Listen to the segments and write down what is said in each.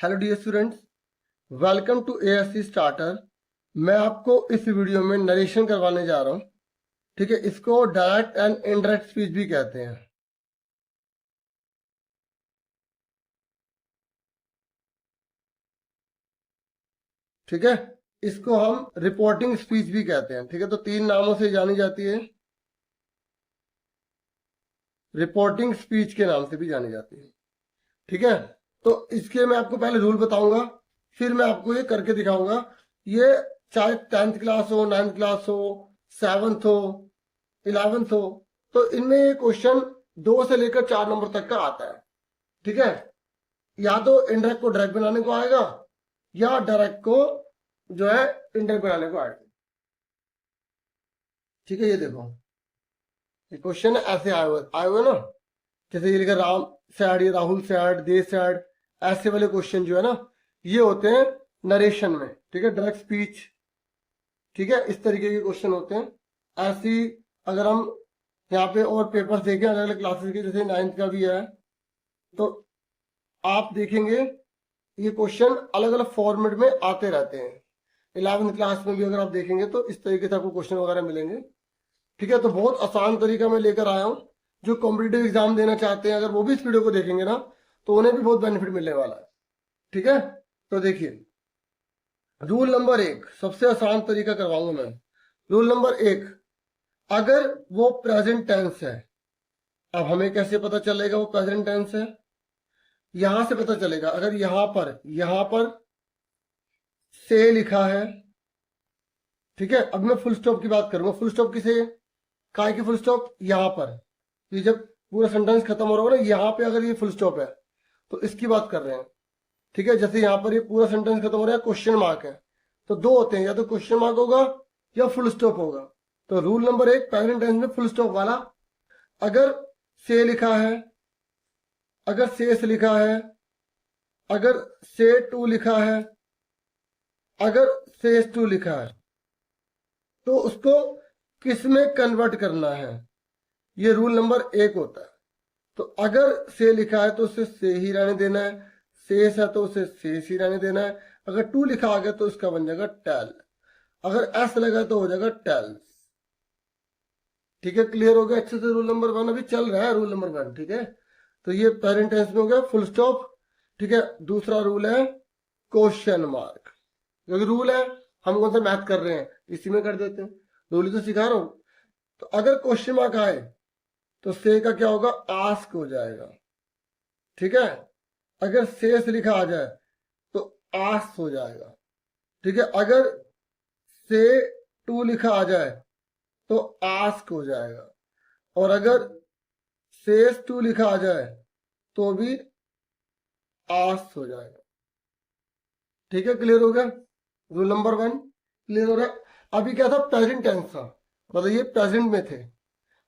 Hello dear students, welcome to ASC starter. मैं आपको इस वीडियो में नरेशन करवाने जा रहा हूँ। ठीक है, इसको डायरेक्ट एंड इनडायरेक्ट स्पीच भी कहते हैं। ठीक है, इसको हम रिपोर्टिंग स्पीच भी कहते हैं। ठीक है, तो तीन नामों से जानी जाती है। रिपोर्टिंग स्पीच के नाम से भी जानी जाती है। ठीक है, तो इसके मैं आपको पहले रूल बताऊंगा, फिर मैं आपको ये करके दिखाऊंगा। ये चाहे 10th क्लास हो, 9th क्लास हो, 7th हो, 11th हो, तो इनमें ये क्वेश्चन 2 से लेकर 4 नंबर तक का आता है। ठीक है, या तो इनडायरेक्ट को डायरेक्ट बनाने को आएगा, या डायरेक्ट को जो है इनडायरेक्ट बनाने को आएगा। ठीक है, ये देखो, ये क्वेश्चन ऐसे आए हुए ना, जैसे ये लिखा राम सैड, ये राहुल सैड, दे सैड, ऐसे वाले क्वेश्चन जो है ना, ये होते हैं नरेशन में। ठीक है, डायरेक्ट स्पीच। ठीक है, इस तरीके के क्वेश्चन होते हैं। ऐसी अगर हम यहाँ पे और पेपर्स देखें अलग अलग क्लासेस के, जैसे 9th का भी है, तो आप देखेंगे ये क्वेश्चन अलग अलग फॉर्मेट में आते रहते हैं। 11th क्लास में भी अगर आप देखेंगे तो इस तरीके से आपको क्वेश्चन वगैरह मिलेंगे। ठीक है, तो बहुत आसान तरीका मैं लेकर आया हूँ। जो कॉम्पिटिटिव एग्जाम देना चाहते हैं, अगर वो भी इस वीडियो को देखेंगे ना, तो उन्हें भी बहुत बेनिफिट मिलने वाला है। ठीक है, तो देखिए, रूल नंबर 1, सबसे आसान तरीका करवाऊंगा मैं। रूल नंबर 1, अगर वो प्रेजेंट टेंस है, अब हमें कैसे पता चलेगा वो प्रेजेंट टेंस है? यहां से पता चलेगा। अगर यहां पर से लिखा है, ठीक है, अब मैं फुल स्टॉप की बात करूंगा। फुल स्टॉप किसे, काय की फुल स्टॉप? यहां पर, ये जब पूरा सेंटेंस खत्म हो रहा होगा ना, यहां पे अगर ये फुल स्टॉप है तो इसकी बात कर रहे हैं। ठीक है, जैसे यहां पर ये पूरा सेंटेंस खत्म हो रहा है, क्वेश्चन मार्क है, तो दो होते हैं, या तो क्वेश्चन मार्क होगा या फुल स्टॉप होगा। तो रूल नंबर 1, प्रेजेंट टेंस में फुल स्टॉप वाला, अगर से लिखा है, अगर से लिखा है, अगर से टू लिखा है, अगर से टू लिखा है, तो उसको किस में कन्वर्ट करना है, ये रूल नंबर 1 होता है। तो अगर से लिखा है तो उसे से ही रहने देना है, शेष है तो उसे शेष ही रहने देना है। अगर टू लिखा आ गया तो इसका बन जाएगा टेल, अगर एस लगा तो हो जाएगा टेल्स। ठीक है, क्लियर हो गया अच्छे से? रूल नंबर 1 अभी चल रहा है, रूल नंबर 1। ठीक है, तो ये प्रेजेंट टेंस में हो गया फुल स्टॉप। ठीक है, दूसरा रूल है क्वेश्चन मार्क। क्योंकि रूल है, हम कौन सा मैथ कर रहे हैं, इसी में कर देते हैं। रूल तो सिखा रहा हूं। तो अगर क्वेश्चन मार्क आए तो से का क्या होगा, आस्क हो जाएगा। ठीक है, अगर शेष लिखा आ जाए तो आस्क हो जाएगा। ठीक है, अगर से टू लिखा आ जाए तो आस्क हो जाएगा, और अगर शेष टू लिखा आ जाए तो भी आस्क हो जाएगा। ठीक है, क्लियर हो गया? रूल नंबर 1 क्लियर हो रहा है? अभी क्या था, प्रेजेंट टेंस था, मतलब ये प्रेजेंट में थे।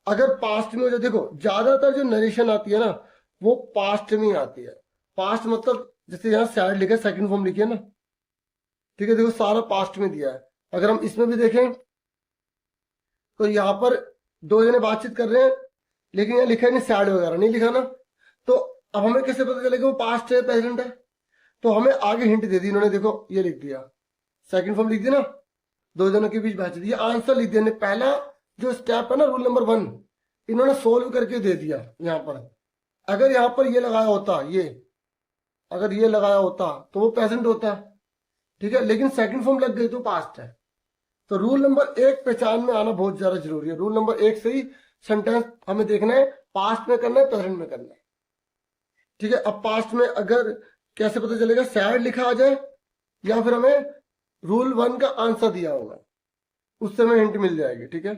अगर पास्ट में हो जाए, देखो ज्यादातर जो नरेशन आती है ना, वो पास्ट में आती है। पास्ट मतलब जैसे यहाँ सैड लिखा है, सेकंड फॉर्म लिखी है ना। ठीक है, देखो सारा पास्ट में दिया है। अगर हम इसमें भी देखें तो यहाँ पर दो जने बातचीत कर रहे हैं, लेकिन यहाँ लिखा है नहीं, सैड वगैरह नहीं लिखा ना। तो अब हमें कैसे पता चलेगा वो पास्ट है प्रेजेंट है? तो हमें आगे हिंट दे दी इन्होंने, देखो ये लिख दिया, सेकंड फॉर्म लिख दिया ना, दो जनों के बीच बातचीत, ये आंसर लिख दिया। पहला जो स्टेप है ना, रूल नंबर 1, इन्होंने सोल्व करके दे दिया यहाँ पर। अगर यहाँ पर ये लगाया होता, ये अगर ये लगाया होता तो वो प्रेजेंट होता। ठीक है, लेकिन सेकंड फॉर्म लग गई तो पास्ट है। तो रूल नंबर 1 पहचान में आना बहुत ज्यादा जरूरी है। रूल नंबर 1 से ही सेंटेंस हमें देखना है, पास्ट में करना है, प्रेजेंट में करना है। ठीक है, अब पास्ट में अगर कैसे पता चलेगा, सैड लिखा आ जाए या फिर हमें रूल 1 का आंसर दिया होगा, उससे हमें हिंट मिल जाएगी। ठीक है,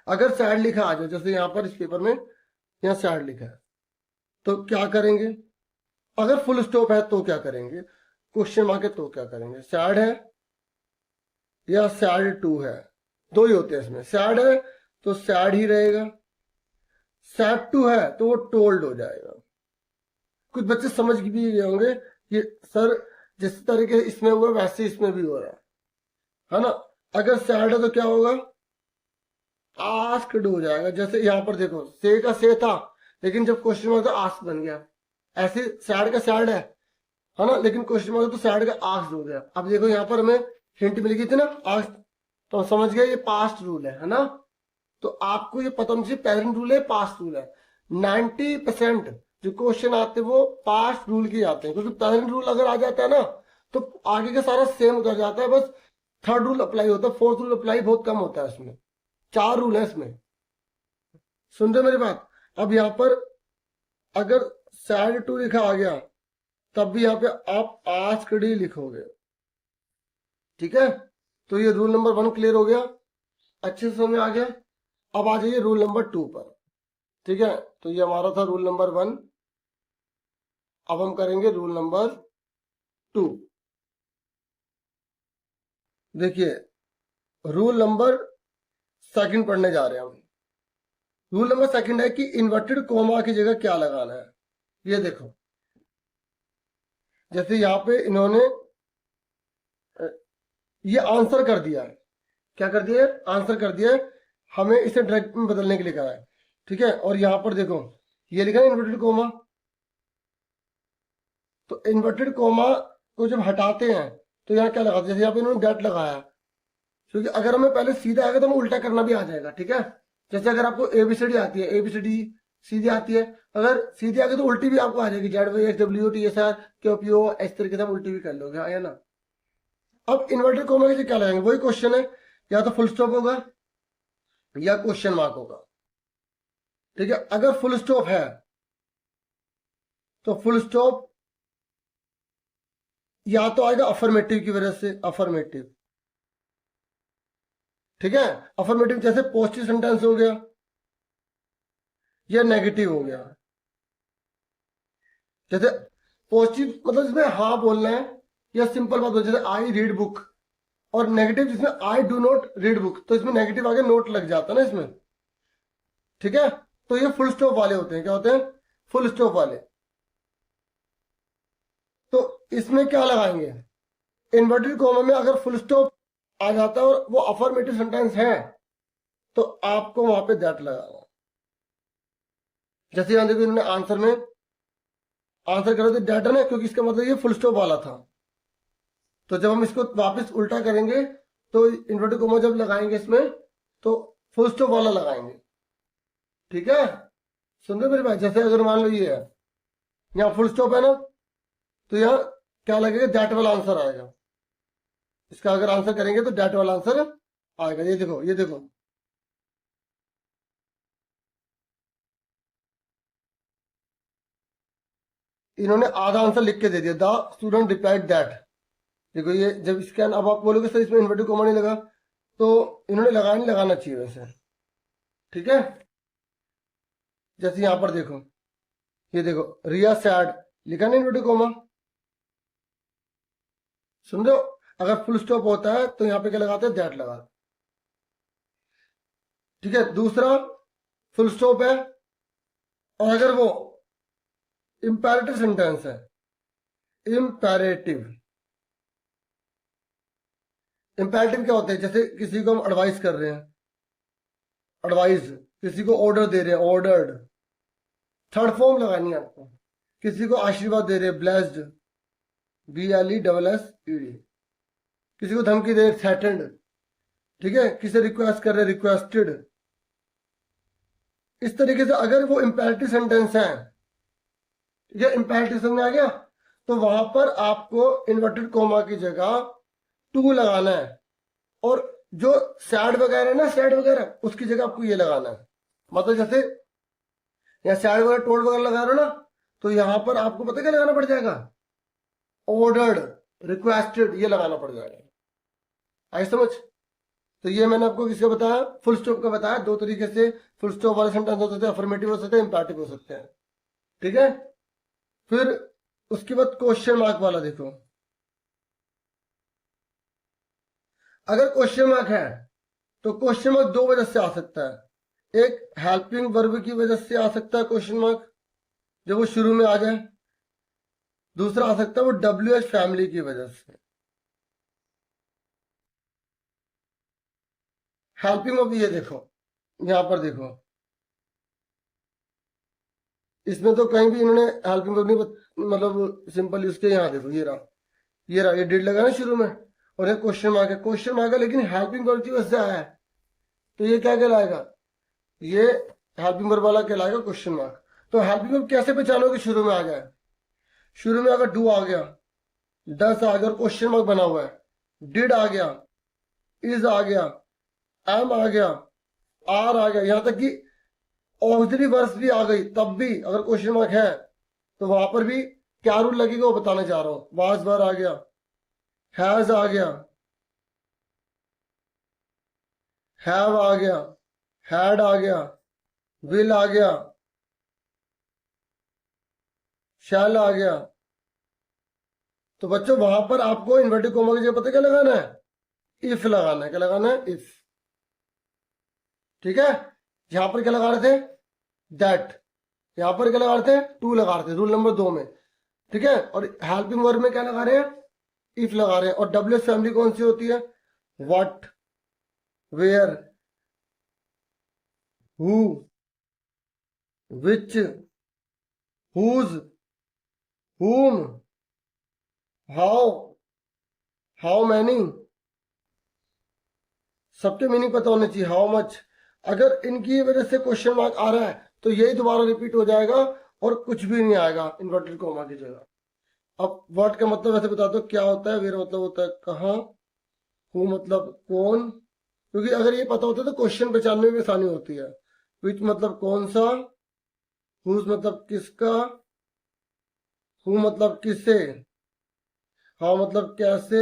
अगर सैड लिखा आ जाए, जैसे यहां पर इस पेपर में यहाँ सैड लिखा है, तो क्या करेंगे? अगर फुल स्टॉप है तो क्या करेंगे, क्वेश्चन मार्क है तो क्या करेंगे? सैड है या सैड टू है, दो ही होते हैं इसमें। सैड है तो सैड ही रहेगा, सैड टू है तो वो टोल्ड हो जाएगा। कुछ बच्चे समझ भी गए होंगे कि सर जिस तरीके से इसमें हुआ वैसे इसमें भी हो रहा है ना। अगर सैड है तो क्या होगा, आस्क्ड हो जाएगा। जैसे यहां पर देखो, से का से था, लेकिन जब क्वेश्चन मार्क था आस्क बन गया। ऐसे सैड का सैड है, है ना, लेकिन क्वेश्चन मार्क तो सैड का आस्क्ड हो गया। अब देखो यहाँ पर हमें हिंट मिल गई थी ना आस्क्ड, तो हम समझ गए ये पास्ट रूल है ना। तो आपको ये पता होना चाहिए प्रेजेंट रूल है पास्ट रूल है। 90% जो क्वेश्चन आते हैं वो पास्ट रूल के आते हैं, क्योंकि प्रेजेंट रूल अगर आ जाता है ना तो आगे का सारा सेम उतर जाता है, बस थर्ड रूल अप्लाई होता है, फोर्थ रूल अप्लाई बहुत कम होता है इसमें। 4 रूल है इसमें, सुन रहे मेरी बात। अब यहाँ पर अगर सैड टू लिखा आ गया तब भी यहाँ पे आप आस्क्ड ही लिखोगे, ठीक है। तो ये रूल नंबर 1 क्लियर हो गया, अच्छे से समझ आ गया। अब आ जाइए रूल नंबर 2 पर, ठीक है। तो ये हमारा था रूल नंबर 1, अब हम करेंगे रूल नंबर 2। देखिए रूल नंबर 2 पढ़ने जा रहे हैं हम। रूल नंबर 2 है कि इन्वर्टेड कोमा की जगह क्या लगाना है। ये देखो जैसे यहाँ पे इन्होंने ये आंसर कर दिया है, क्या कर दिया है, आंसर कर दिया है, हमें इसे डायरेक्ट में बदलने के लिए कहा है, ठीक है। और यहाँ पर देखो ये लिखा है इन्वर्टेड कोमा, तो इन्वर्टेड कोमा को जब हटाते हैं तो यहाँ क्या लगाते हैं, जैसे यहाँ पे इन्होंने डेट लगाया, क्योंकि अगर हमें पहले सीधा आएगा तो हमें उल्टा करना भी आ जाएगा, ठीक है। जैसे अगर आपको एबीसीडी आती है, एबीसीडी सीधी आती है, अगर सीधी आगे तो उल्टी भी आपको आ जाएगी, Z Y X W T S R Q P O, इस तरीके से आप उल्टी भी कर लोगे, हाँ या ना। अब इन्वर्टेड कोमा के लिए क्या लगाएंगे, वही क्वेश्चन है, या तो फुल स्टॉप होगा या क्वेश्चन मार्क होगा, ठीक है। अगर फुल स्टॉप है तो फुल स्टॉप या तो आएगा अफर्मेटिव की वजह से, अफर्मेटिव, ठीक है। अफर्मेटिव जैसे पॉजिटिव सेंटेंस हो गया या नेगेटिव हो गया। जैसे पॉजिटिव मतलब इसमें हाँ बोलना है या सिंपल बात हो, जैसे आई रीड बुक, और नेगेटिव जिसमें I do not read book, तो इसमें नेगेटिव आगे नोट लग जाता है ना इसमें, ठीक है। तो ये फुल स्टॉप वाले होते हैं, क्या होते हैं, फुल स्टॉप वाले। तो इसमें क्या लगाएंगे, इन्वर्टेड कॉमा में अगर फुल स्टॉप आ जाता है और वो अफर्मेटिव सेंटेंस है तो आपको वहां पे दैट लगाना। जैसे यहां देखो इन्होंने आंसर में आंसर करा तो दैट है ना, क्योंकि इसका मतलब ये फुल स्टॉप वाला था। तो जब हम इसको वापस उल्टा करेंगे तो इन्वर्टेड कॉमा जब लगाएंगे इसमें तो फुल स्टॉप वाला लगाएंगे, ठीक है। सुन रहे मेरे भाई, जैसे अगर मान लो ये है यहाँ फुल स्टॉप है ना, तो यहाँ क्या लगेगा, दैट वाला आंसर आएगा। इसका अगर आंसर करेंगे तो दैट वाला आंसर आएगा। ये देखो, ये देखो, इन्होंने आधा आंसर लिख के दे दिया, द स्टूडेंट रिप्लाइड दैट। देखो ये जब स्कैन, अब आप बोलोगे सर इसमें इन्वर्टेड कॉमा नहीं लगा, तो इन्होंने लगाया नहीं, लगाना चाहिए वैसे, ठीक है। जैसे यहां पर देखो, ये देखो रिया सैड लिखा नहीं इन्वर्टेड कॉमा, सुन रहे हो। अगर फुल स्टॉप होता है तो यहाँ पे क्या लगाते हैं, दैट लगा, ठीक है। दूसरा फुल स्टॉप है, और अगर वो इंपैरेटिव सेंटेंस है, इंपैरेटिव, इंपैरेटिव क्या होते हैं, जैसे किसी को हम एडवाइस कर रहे हैं, एडवाइस, किसी को ऑर्डर दे रहे हैं, ऑर्डर्ड, थर्ड फॉर्म लगानी है आपको। किसी को आशीर्वाद दे रहे हैं, ब्लेस्ड, BLESSED। किसी को धमकी दे रहे, थ्रेटेंड, ठीक है। किसी रिक्वेस्ट कर रहे, रिक्वेस्टेड। इस तरीके से अगर वो इंपैरेटिव सेंटेंस है, ठीक है, इंपैरेटिव समझ आ गया, तो वहां पर आपको इन्वर्टेड कोमा की जगह टू लगाना है, और जो सैड वगैरह है ना, सैड वगैरह उसकी जगह आपको ये लगाना है। मतलब जैसे यहाँ सैड वगैरह टोल्ड वगैरह लगा रहे हो ना, तो यहां पर आपको पता क्या लगाना पड़ जाएगा, ऑर्डर्ड, रिक्वेस्टेड, ये लगाना पड़ जाएगा। आई समझ। तो ये मैंने आपको किसका बताया, फुल स्टॉप का बताया। 2 तरीके से फुल स्टॉप वाले सेंटेंस हो सकते हैं, अफर्मेटिव हो सकते हैं, इंपैरेटिव हो सकते हैं, ठीक है। फिर उसके बाद क्वेश्चन मार्क वाला देखो। अगर क्वेश्चन मार्क है तो क्वेश्चन मार्क 2 वजह से आ सकता है। एक हेल्पिंग वर्ब की वजह से आ सकता है क्वेश्चन मार्क, जब वो शुरू में आ जाए। दूसरा आ सकता है वो WH फैमिली की वजह से। हेल्पिंग वर्ब ये देखो, यहां पर देखो, इसमें तो कहीं भी इन्होंने हेल्पिंग वर्ब नहीं मतलब सिंपल उसके यहाँ देखो, ये रहा, ये डिड लगा ना शुरू में, और ये क्वेश्चन मार्क है, क्वेश्चन मार्क है लेकिन हेल्पिंग वर्ब की वजह से आया है, तो ये क्या कहलाएगा, ये हेल्पिंग वर्ब वाला कहलाएगा क्वेश्चन मार्क। तो हेल्पिंग वर्ब कैसे पहचानोगे, शुरू में आ जाए, शुरू में अगर डू आ गया, डस आ गया और क्वेश्चन मार्क बना हुआ है, डिड आ गया, इज आ गया, एम आ गया, आर आ गया, यहां तक कि ऑक्सिलरी वर्ब्स भी आ गई, तब भी अगर क्वेश्चन मार्क है तो वहां पर भी क्या रूल लगेगा वो बताने जा रहा हूं। वाज वर आ गया, हैज आ गया, हैव आ गया, हैड आ गया, विल आ गया, शैल आ गया। तो बच्चों वहां पर आपको इन्वर्टेड कोमा की जगह पता क्या लगाना है, इफ लगाना है। क्या लगाना है, इफ। ठीक है, यहां पर क्या लगा रहे थे, दैट, यहां पर क्या लगा रहे थे, टू लगा रहे थे रूल नंबर 2 में। ठीक है, और हेल्पिंग वर्ब में क्या लगा रहे हैं, इफ लगा रहे हैं। और डब्ल्यू फैमिली कौन सी होती है, what, where, who, which, whose, whom, how many, सबके मीनिंग पता होने चाहिए, हाउ मच। अगर इनकी वजह से क्वेश्चन मार्क आ रहा है तो यही दोबारा रिपीट हो जाएगा और कुछ भी नहीं आएगा इन्वर्टेड कोमा की जगह। अब वर्ड का मतलब वैसे बता दो क्या होता है, वेयर मतलब होता है कहाँ, हु मतलब कौन, क्योंकि अगर ये पता होता है तो क्वेश्चन पहचानने में आसानी होती है। विच मतलब कौन सा, हुज मतलब किसका, हु मतलब किसे, हाउ मतलब कैसे,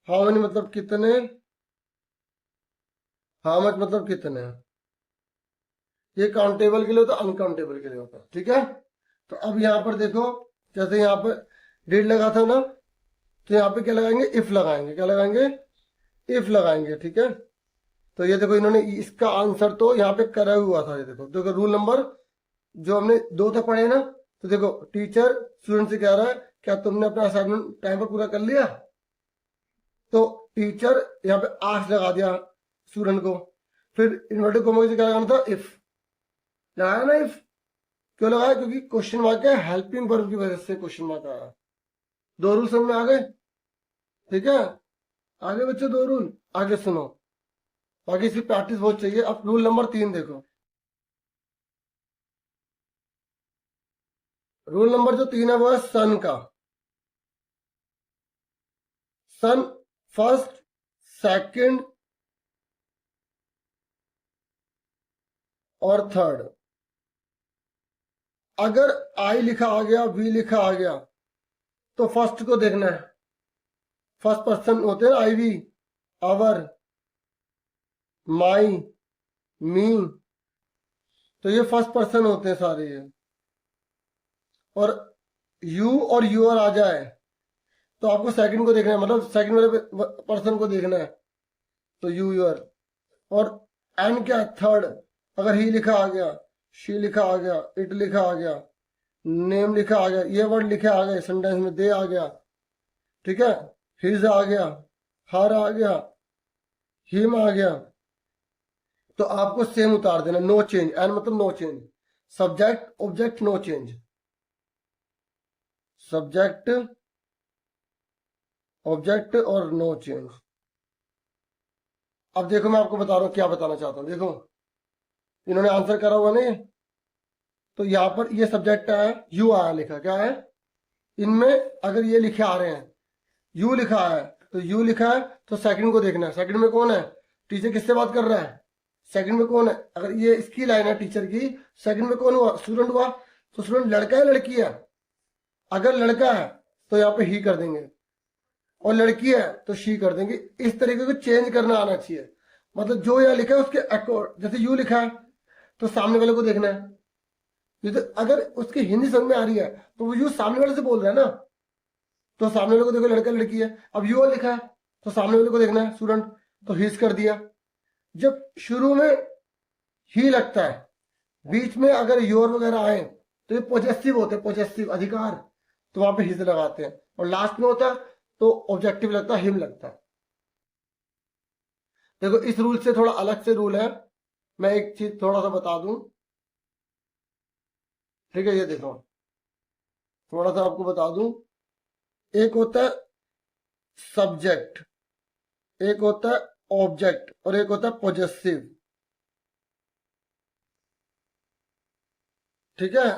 हाउ मेनी मतलब कितने, हाउ मच मतलब कितने। ये काउंटेबल के लिए होता है, अनकाउंटेबल के लिए होता है। ठीक है, तो अब यहां पर देखो, जैसे यहां पर डिड लगा था ना, तो यहाँ पे क्या लगाएंगे, इफ लगाएंगे। क्या लगाएंगे, इफ लगाएंगे। ठीक है, तो ये देखो इन्होंने इसका आंसर तो यहाँ पे करा हुआ था। ये देखो देखो रूल नंबर जो हमने 2 तक पढ़े ना, तो देखो टीचर स्टूडेंट से कह रहा है क्या तुमने अपना असाइनमेंट टाइम पर पूरा कर लिया, तो टीचर यहाँ पे आस्क लगा दिया स्टूडेंट को, फिर इन्वर्टेड कोमा से क्या लगाना था, इफ लगाया ना, इफ क्यों लगाया, क्योंकि क्वेश्चन मार्क है, हेल्पिंग वर्ब की वजह से क्वेश्चन मार्क आया। 2 रूल समझ में आ गए। ठीक है, आगे बच्चों 2 रूल आगे सुनो, बाकी इसकी प्रैक्टिस बहुत चाहिए। अब रूल नंबर 3 देखो, रूल नंबर जो 3 है वो है सन का। सन फर्स्ट, सेकंड और थर्ड। अगर आई लिखा आ गया, वी लिखा आ गया, तो फर्स्ट को देखना है। फर्स्ट पर्सन होते हैं आई, वी, आवर, माई, मी, तो ये फर्स्ट पर्सन होते हैं सारे ये। और यू और यूर आ जाए तो आपको सेकंड को देखना है, मतलब सेकंड वाले पर्सन को देखना है, तो यू, यूर। और एन क्या, थर्ड। अगर ही लिखा आ गया, शी लिखा आ गया, इट लिखा आ गया, नेम लिखा आ गया, ये वर्ड लिखे आ गए सेंटेंस में, दे आ गया। ठीक है, हिज आ गया, हर आ गया, हिम आ गया, तो आपको सेम उतार देना, नो चेंज। एन मतलब no change, subject object no change, subject object और नो चेंज। अब देखो मैं आपको बता रहा हूं क्या बताना चाहता हूं। देखो इन्होंने आंसर करा हुआ ना ये, तो यहां पर ये सब्जेक्ट है, यू आया लिखा, क्या है इनमें, अगर ये लिखे आ रहे हैं, यू लिखा है, तो यू लिखा है तो सेकंड को देखना है, सेकंड में कौन है, टीचर किससे बात कर रहा है, सेकंड में कौन है। अगर ये इसकी लाइन है टीचर की, सेकंड में कौन हुआ, स्टूडेंट हुआ, तो स्टूडेंट लड़का है लड़की है, अगर लड़का है तो यहाँ पे ही कर देंगे, और लड़की है तो शी कर देंगे। इस तरीके को चेंज करना आना चाहिए, मतलब जो यहाँ लिखा है उसके अकॉर्ड, जैसे यू लिखा है तो सामने वाले को देखना है, जैसे अगर उसकी हिंदी समझ में आ रही है तो वो यू सामने वाले से बोल रहा है ना, तो सामने वाले को देखो लड़का लड़की है। अब यू लिखा है तो सामने वाले को देखना है स्टूडेंट, तो हिज कर दिया। जब शुरू में ही लगता है, बीच में अगर योर वगैरह आए तो ये पॉजेसिव होते हैं, पॉजेसिव अधिकार, तो वहां पे हिज लगाते हैं। और लास्ट में होता है तो ऑब्जेक्टिव लगता है, हिम लगता है। देखो इस रूल से थोड़ा अलग से रूल है, मैं एक चीज थोड़ा सा बता दूं। ठीक है, ये देखो थोड़ा सा आपको बता दूं, एक होता है सब्जेक्ट, एक होता है ऑब्जेक्ट और एक होता है पॉजेसिव। ठीक है,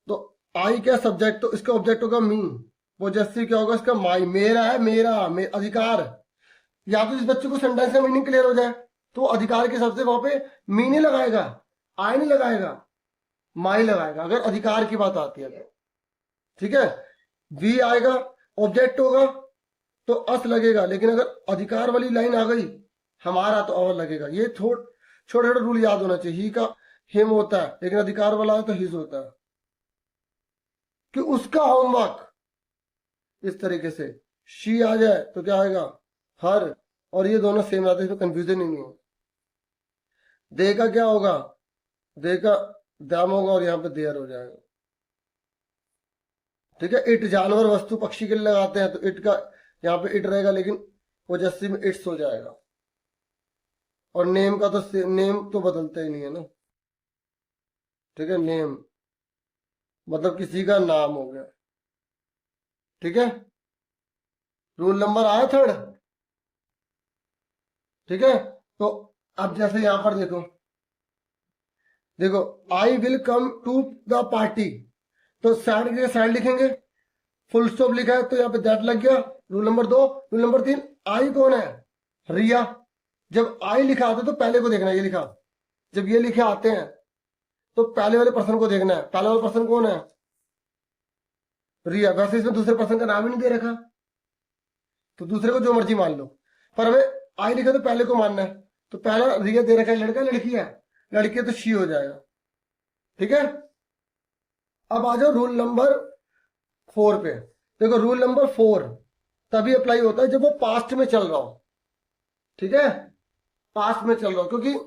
तो आई क्या सब्जेक्ट, तो इसका ऑब्जेक्ट होगा मी। पॉजेसिव क्या होगा इसका, माई, मेरा है, अधिकार। या तो इस बच्चे को सेंटेंस का मीनिंग क्लियर हो जाए तो अधिकार के हिसाब से वहां पे मी नहीं लगाएगा, आई नहीं लगाएगा, माई लगाएगा, अगर अधिकार की बात आती है तो। ठीक है, वी आएगा, ऑब्जेक्ट होगा तो अस लगेगा, लेकिन अगर अधिकार वाली लाइन आ गई हमारा तो और लगेगा। ये छोटे छोटे रूल याद होना चाहिए। ही का हिम होता है, लेकिन अधिकार वाला है तो हिज होता है, कि उसका होमवर्क। इस तरीके से शी आ जाए तो क्या आएगा, हर, और ये दोनों सेम आते हैं, इसमें कंफ्यूजन ही नहीं है। दे का क्या होगा, दे का दाम होगा और यहाँ पे देयर हो जाएगा। ठीक है, इट जानवर वस्तु पक्षी के लिए लगाते हैं तो इट का यहाँ पे इट रहेगा, लेकिन पोजेसिव में इट्स हो जाएगा। और नेम का तो नेम तो बदलता ही नहीं है ना। ठीक है, नेम मतलब किसी का नाम हो गया। ठीक है, रूल नंबर आया थर्ड। ठीक है, तो अब जैसे यहां पर देखो, देखो I will come to the party, तो सैड के सैड लिखेंगे, फुल स्टॉप लिखा है तो यहाँ पे दैट लग गया, rule number 2। Rule number 3, I कौन है, रिया। जब आई लिखा आता है तो पहले को देखना है, ये लिखा, जब ये लिखे आते हैं तो पहले वाले पर्सन को देखना है। पहले वाला पर्सन कौन है, रिया। वैसे इसमें दूसरे पर्सन का नाम ही नहीं दे रखा, तो दूसरे को जो मर्जी मान लो, पर हमें आई लिखा तो पहले को मानना है। तो पहला रिया दे रखा है, लड़का लड़की है, लड़की है तो शी हो जाएगा। ठीक है, अब आ जाओ रूल नंबर 4 पे। देखो रूल नंबर 4 तभी अप्लाई होता है जब वो पास्ट में चल रहा हो। ठीक है, पास्ट में चल रहा हो, क्योंकि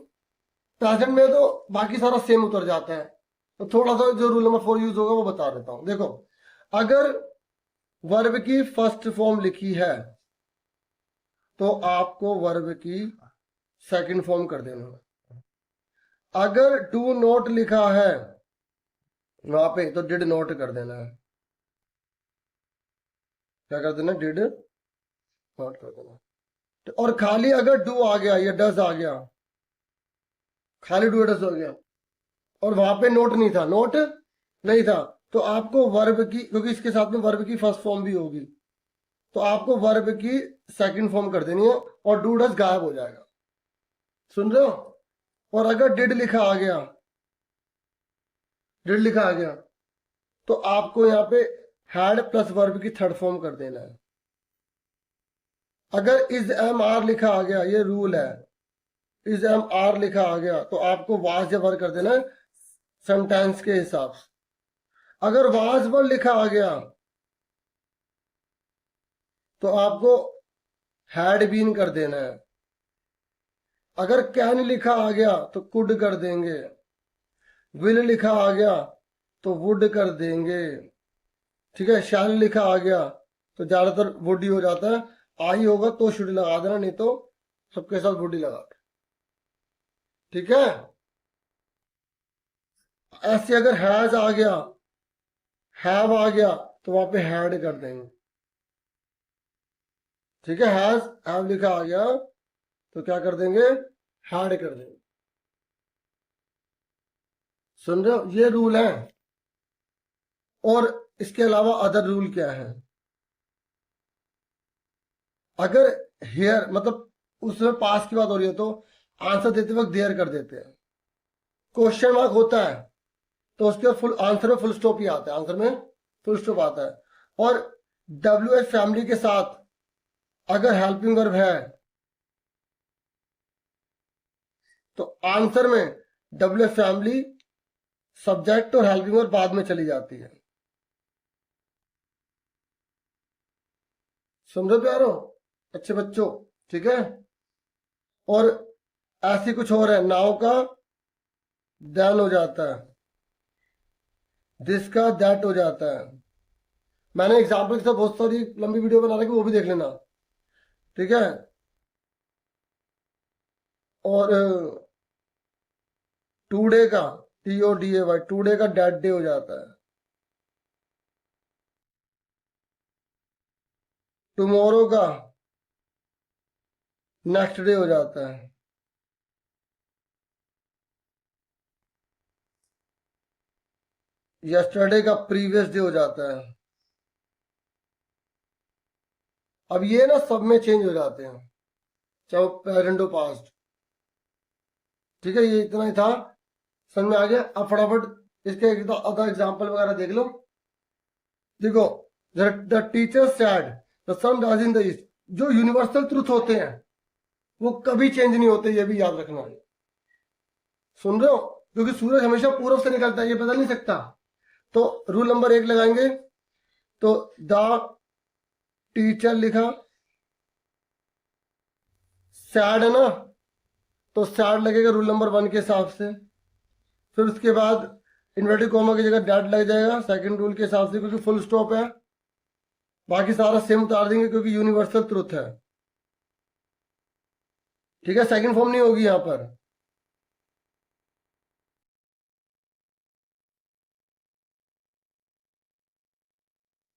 प्रेजेंट में तो बाकी सारा सेम उतर जाता है। तो थोड़ा सा जो रूल नंबर 4 यूज होगा वो बता देता हूं। देखो, अगर वर्ब की फर्स्ट फॉर्म लिखी है तो आपको वर्ब की सेकंड फॉर्म कर देना। अगर डू नॉट लिखा है वहां पे तो डिड नॉट कर देना है। क्या कर देना, डिड नॉट कर देना। और खाली अगर डू आ गया या डज आ गया, खाली डू डज हो गया और वहां पे नोट नहीं था, नोट नहीं था, तो आपको वर्ब की, क्योंकि इसके साथ में वर्ब की फर्स्ट फॉर्म भी होगी, तो आपको वर्ब की सेकंड फॉर्म कर देनी है और डू डज गायब हो जाएगा। सुन रहे हो? और अगर डिड लिखा आ गया, डिड लिखा आ गया तो आपको यहाँ पे हैड प्लस वर्ब की थर्ड फॉर्म कर देना है। अगर इज एम आर लिखा आ गया, ये रूल है, इज एम आर लिखा आ गया तो आपको वाज या वर कर देना है सेंटेंस के हिसाब से। अगर वाज वर लिखा आ गया तो आपको हैड बीन कर देना है। अगर कैन लिखा आ गया तो कुड कर देंगे। विल लिखा आ गया तो वुड कर देंगे। ठीक है, शैल लिखा आ गया तो ज्यादातर वुड ही हो जाता है। आई होगा तो शुड लगा देना, नहीं तो सबके साथ वुड ही लगा देना। ठीक है, ऐसे अगर हैज आ गया, हैव आ गया तो वहां पे हैड कर देंगे। ठीक है, हैज हैव लिखा आ गया तो क्या कर देंगे, हैड कर देंगे। सुन रहे हो? ये रूल है। और इसके अलावा अदर रूल क्या है, अगर हेयर मतलब उसमें पास की बात हो रही है तो आंसर देते वक्त देयर कर देते हैं। क्वेश्चन मार्क होता है तो उसके फुल आंसर में फुल स्टॉप ही आता है, आंसर में फुल स्टॉप आता है। और डब्ल्यू एच फैमिली के साथ अगर हेल्पिंग वर्ब है तो आंसर में डब्ल्यू एच फैमिली, सब्जेक्ट और हेल्पिंग वर्ब बाद में चली जाती है। समझो प्यारो, अच्छे बच्चों। ठीक है, और ऐसी कुछ और है, नाउ का देन हो जाता है, दिस का दैट हो जाता है। मैंने एग्जाम्पल के साथ बहुत सारी लंबी वीडियो बना रखी, वो भी देख लेना। ठीक है, और टूडे का TODAY, टूडे का डेड डे हो जाता है। टुमारो का नेक्स्ट डे हो जाता है। यस्टरडे का प्रीवियस डे हो जाता है। अब ये ना सब में चेंज हो जाते हैं, चाहे प्रेजेंट हो पास्ट। ठीक है, ये इतना ही था, समझ में आ गया। अब फटाफट इसके अदर एग्जांपल वगैरह देख लो। देखो, the teacher said the sun rise in the east. जो यूनिवर्सल ट्रुथ होते हैं वो कभी चेंज नहीं होते, ये भी याद रखना। सुन रहे हो? क्योंकि सूरज हमेशा पूर्व से निकलता है, ये बदल नहीं सकता। तो रूल नंबर 1 लगाएंगे, तो द टीचर लिखा, सैड है ना, तो सैड लगेगा रूल नंबर 1 के हिसाब से। फिर उसके बाद इन्वर्टेड कॉमा की जगह डैट लग जाएगा सेकंड रूल के हिसाब से, क्योंकि फुल स्टॉप है। बाकी सारा सेम उतार देंगे क्योंकि यूनिवर्सल ट्रुथ है। ठीक है, सेकंड फॉर्म नहीं होगी यहां पर।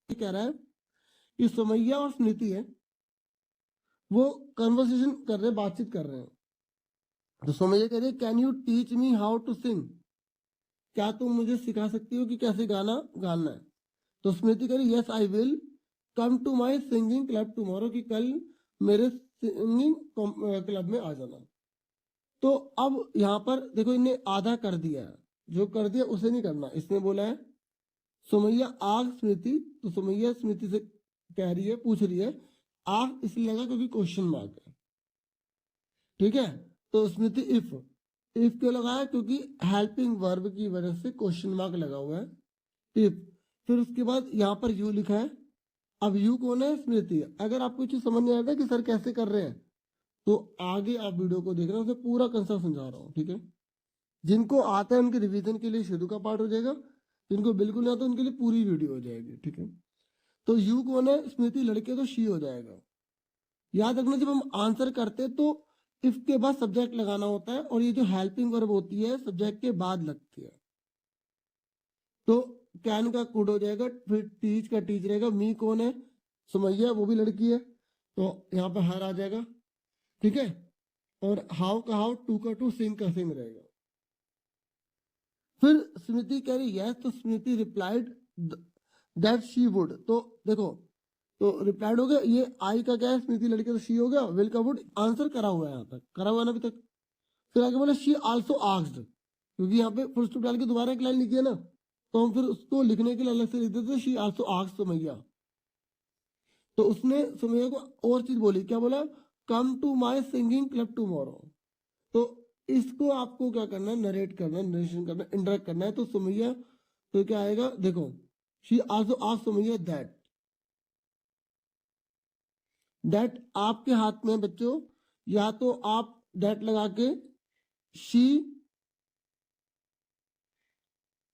कह रहा है कि सुमैया और स्मृति है, वो कन्वर्सेशन कर रहे हैं, बातचीत कर रहे हैं। तो सुमैया कह रही है, can you teach me how to sing? क्या तुम मुझे सिखा सकती हो कि कैसे गाना गाना है? तो स्मृति कह रही, yes I will come to my singing club tomorrow, कि कल मेरे सिंगिंग क्लब में आ जाना। तो अब यहाँ पर देखो, इन्हें आधा कर दिया है, जो कर दिया उसे नहीं करना। इसने बोला है सुमैया आग स्मृति, तो सुमैया स्मृति से कह रही है, पूछ रही है, आग इसलिए लगा क्योंकि क्वेश्चन मार्क है। ठीक है, तो स्मृति इफ क्यों लगाया? क्योंकि हेल्पिंग वर्ब की वजह से क्वेश्चन मार्क लगा हुआ है, इफ। फिर उसके बाद यहाँ पर यू लिखा है। अब यू कौन है? स्मृति। अगर आपको चीज समझ नहीं आता कि सर कैसे कर रहे हैं, तो आगे आप वीडियो को देख रहे हो, उसमें पूरा कंसेप्ट समझा रहा हूँ। ठीक है, जिनको आता है उनके रिवीजन के लिए शुरू का पार्ट हो जाएगा, जिनको बिल्कुल नहीं आता उनके लिए पूरी वीडियो हो जाएगी। ठीक है, तो यू कौन है? स्मृति लड़के, तो शी हो जाएगा। याद रखना, जब हम आंसर करते तो इफ के बाद सब्जेक्ट लगाना होता है, और ये जो हेल्पिंग वर्ब होती है सब्जेक्ट के बाद लगती है। तो कैन का कुड हो जाएगा, फिर टीच का टीच रहेगा। मी कौन है? सुमैया, वो भी लड़की है, तो यहाँ पे हर आ जाएगा। ठीक है, और हाउ का हाउ, टू का टू, सिंग का सिंग रहेगा। फिर स्मृति कह रही यस, तो स्मृति रिप्लाइड दैट शी वुड। तो देखो, तो रिप्लाइड हो गया, ये आई का क्या है? स्मृति लड़के, तो शी हो गया। विल का वुड आंसर करा हुआ है, यहाँ तक करा हुआ है ना अभी तक। फिर आगे बोला शी आल्सो आस्क्ड, क्योंकि यहाँ पे फुल स्टॉप डाल के दोबारा एक लाइन लिखी है ना, तो हम फिर उसको लिखने के लिए अलग से लिख देते, शी आल्सो आस्क्ड सुमैया। तो उसने सुमैया को और चीज बोली, क्या बोला? Come to my singing club tomorrow. तो इसको आपको क्या करना है? नरेट करना है, नरेशन करना है, इंटरेक्ट करना है। तो सुमैया, तो क्या आएगा? देखो, she also asked Sumaiya that. That आपके हाथ में बच्चों, या तो आप दैट लगा के शी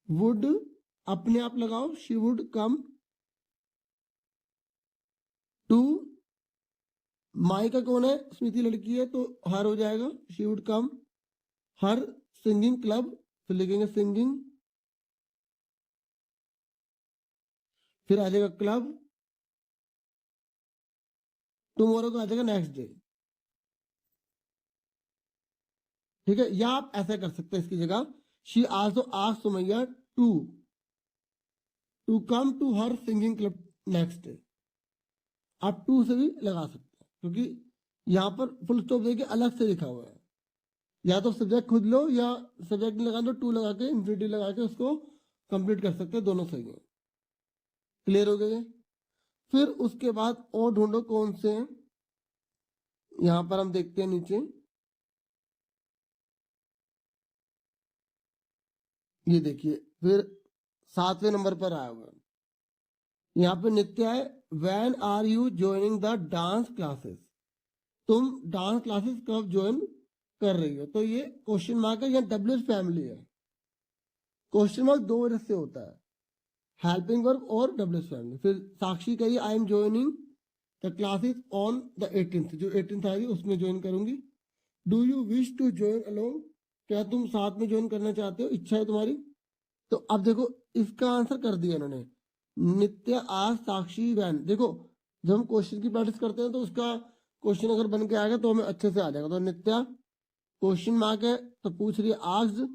वुड अपने आप लगाओ, शी वुड कम टू। माई का कौन है? स्मृति लड़की है, तो हर हो जाएगा, she would come her singing club, फिर लिखेंगे सिंगिंग, फिर आ जाएगा क्लब, टुमारो का आ जाएगा नेक्स्ट डे। ठीक है, या आप ऐसा कर सकते हैं इसकी जगह, she also asked Sumaiya to come to her singing club next day. आप टू से भी लगा सकते हैं, क्योंकि यहाँ पर फुल स्टॉप देके अलग से लिखा हुआ है। या तो सब्जेक्ट खुद लो, या सब्जेक्ट नहीं लगा दो, टू लगा के इंफिनिटिव लगा के उसको कंप्लीट कर सकते हैं, दोनों सही है। क्लियर हो गए? फिर उसके बाद और ढूंढो कौन से हैं। यहां पर हम देखते हैं नीचे, ये देखिए, फिर 7वें नंबर पर आया हुआ है। यहाँ पे नित्य है, when are you joining the dance classes? तुम डांस क्लासेस कब ज्वाइन कर रही हो? तो ये क्वेश्चन मार्क है, या डब्ल्यू फैमिली है। क्वेश्चन मार्क दो वजह से होता है, हेल्पिंग वर्ब और डब्ल्यू फैमिली। फिर साक्षी कहिए, I am joining the classes on the 18th, जो 18th आ रही है उसमें ज्वाइन करूंगी। Do you wish to join along? क्या तुम साथ में ज्वाइन करना चाहते हो? इच्छा है तुम्हारी? तो अब देखो, इसका आंसर कर दिया इन्होंने, नित्य आज साक्षी वैन। देखो, जब हम क्वेश्चन की प्रैक्टिस करते हैं तो उसका क्वेश्चन अगर बन के आएगा तो हमें अच्छे से आ जाएगा। तो नित्या क्वेश्चन मार्क है तो पूछ रही है आस्क्ड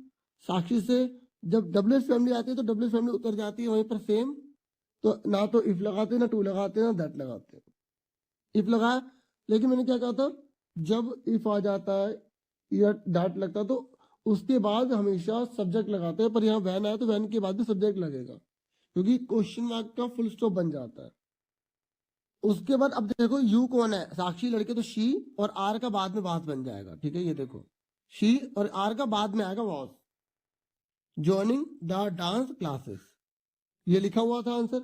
साक्षी से। जब डब्ल्यूएस फैमिली आती है तो डब्ल्यूएस फैमिली उतर जाती है वहीं पर सेम। तो ना तो इफ लगाते ना टू लगाते ना दैट लगाते। इफ लगाया, लेकिन मैंने क्या कहा था, जब इफ आ जाता है या दैट लगता है तो उसके बाद हमेशा सब्जेक्ट लगाते हैं। पर यहाँ वैन आया तो वैन के बाद भी सब्जेक्ट लगेगा, क्योंकि क्वेश्चन मार्क का फुल स्टॉप बन जाता है। उसके बाद अब देखो यू कौन है, साक्षी लड़के, तो शी और आर का बाद में वास बन जाएगा। ठीक है, ये देखो शी और आर का बाद में आएगा वास। ज्वाइनिंग द डांस क्लासेस, ये लिखा हुआ था आंसर।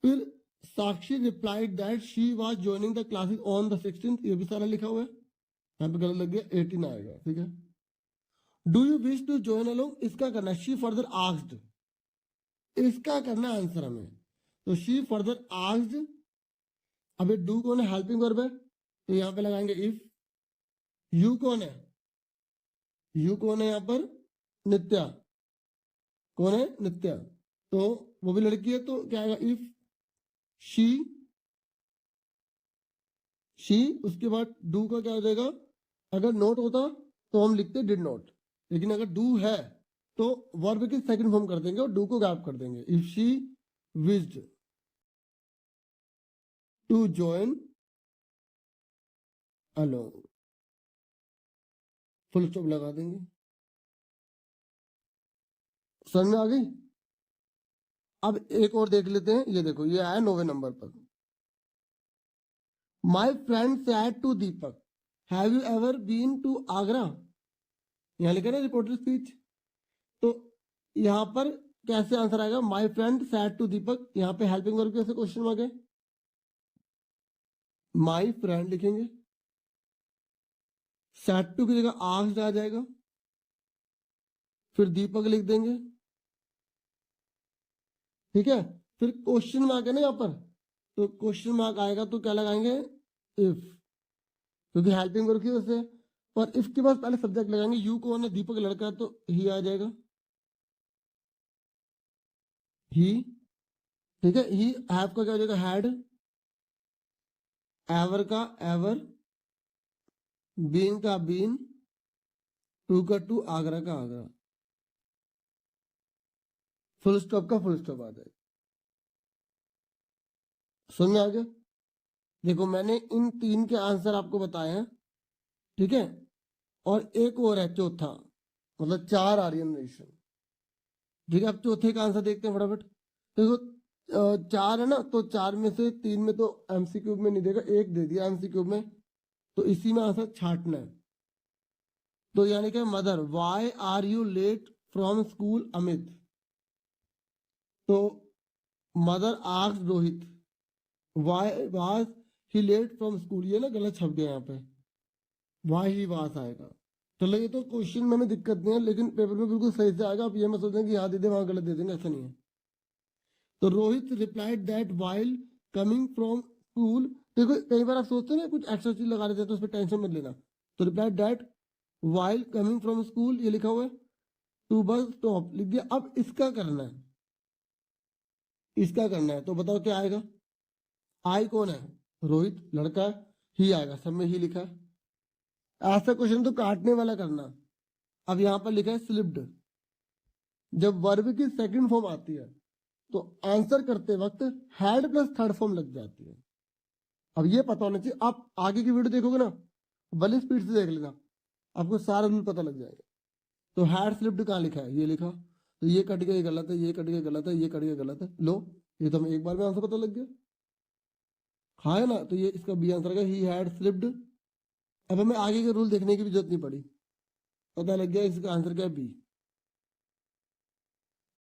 फिर Sakshi replied that she was joining the classes on the 16th, ये भी सारा लिखा हुआ है। यहाँ पे गलत लग गया, 18 आएगा। ठीक है, do you wish to join along, इसका करना शी फर्दर आस्क्ड, इसका करना आंसर हमें। तो शी फर्दर आस्क्ड, अभी डू कौन है, हेल्पिंग वर्ब है, तो यहाँ पे लगाएंगे इफ। यू कौन है, यू कौन है यहाँ पर, नित्या, कौन है, नित्या, तो वो भी लड़की है तो क्या आएगा, इफ शी, शी, उसके बाद डू का क्या हो जाएगा। अगर नोट होता तो हम लिखते डिड नॉट, लेकिन अगर डू है तो वर्ब की सेकंड फॉर्म कर देंगे और डू को गैप कर देंगे। If she wished to join along, full stop लगा देंगे। समझ में आ गई। अब एक और देख लेते हैं, ये देखो ये आया 9वें नंबर पर। My friend said to Deepak, have you ever been to Agra, यहां लिखा ना रिपोर्टर स्पीच। तो यहां पर कैसे आंसर आएगा, माई फ्रेंड सैड टू दीपक, यहां पे हेल्पिंग वर्ब कैसे क्वेश्चन मार्क है, माई फ्रेंड लिखेंगे, सैड टू की जगह आस्क्ड आ जाएगा, फिर दीपक लिख देंगे। ठीक है, फिर क्वेश्चन मार्क है ना यहाँ पर, तो क्वेश्चन मार्क आएगा तो क्या लगाएंगे, इफ, क्योंकि हेल्पिंग वर्ब की वजह से। और इफ के बाद पहले सब्जेक्ट लगाएंगे, यू कौन है, दीपक लड़का है तो ही आ जाएगा, ही। ठीक है, ही, हैव का क्या हो जाएगा, हैड, एवर का एवर, बीन का बीन, टू का टू, आगरा का आगरा, फुल स्टॉप का फुल स्टॉप आ जाएगा। समझ में आ गया। देखो मैंने इन 3 के आंसर आपको बताए हैं। ठीक है, और एक और है चौथा, मतलब 4 आ रही है नरेशन। ठीक है, अब चौथे का आंसर देखते हैं फटाफट। देखो 4 है ना, तो 4 में से 3 में तो एमसीक्यू में नहीं देगा, एक दे दिया एमसीक्यू में, तो इसी में आंसर छाटना है। तो यानी कि mother, why are you late from school Amit, तो mother asked Rohit why was he late from school, ये ना गलत छप गया यहाँ पे, वाई ही वास आएगा। चलो ये तो क्वेश्चन में हमें दिक्कत नहीं है, लेकिन पेपर में बिल्कुल सही से आएगा। आप ये मत सोचें कि यहाँ दे दे वहां गलत दे देंगे, ऐसा नहीं है। तो Rohit replied that while coming from school, देखो कई बार आप सोचते हैं ना कुछ एक्स्ट्रा चीज लगा देते हैं तो उस पर टेंशन मत लेना। तो replied that while coming from school, ये लिखा हुआ है, टू बस स्टॉप लिख दिया। अब इसका करना है, इसका करना है, तो बताओ क्या आएगा। आई कौन है, रोहित लड़का है, ही आएगा, सब में ही लिखा है। ऐसा क्वेश्चन तो काटने वाला करना। अब यहां पर लिखा है स्लिप्ड, जब वर्ब की सेकंड फॉर्म आती है तो आंसर करते वक्त हैड प्लस थर्ड फॉर्म लग जाती है। अब ये पता होना चाहिए, आप आगे की वीडियो देखोगे ना, भले स्पीड से देख लेना, आपको सारा रूल पता लग जाएगा। तो हैड स्लिप्ड कहाँ लिखा है, ये लिखा, तो ये कट गया, ये गलत है, ये कट गया गलत है, ये कट गया गलत है। लो, ये तो हमें एक बार में आंसर पता लग गया, हाँ है ना। तो ये इसका बी आंसर है, ही हैड स्लिप्ड। अब हमें आगे के रूल देखने की भी जरूरत नहीं पड़ी, पता लग गया इसका आंसर क्या है, बी।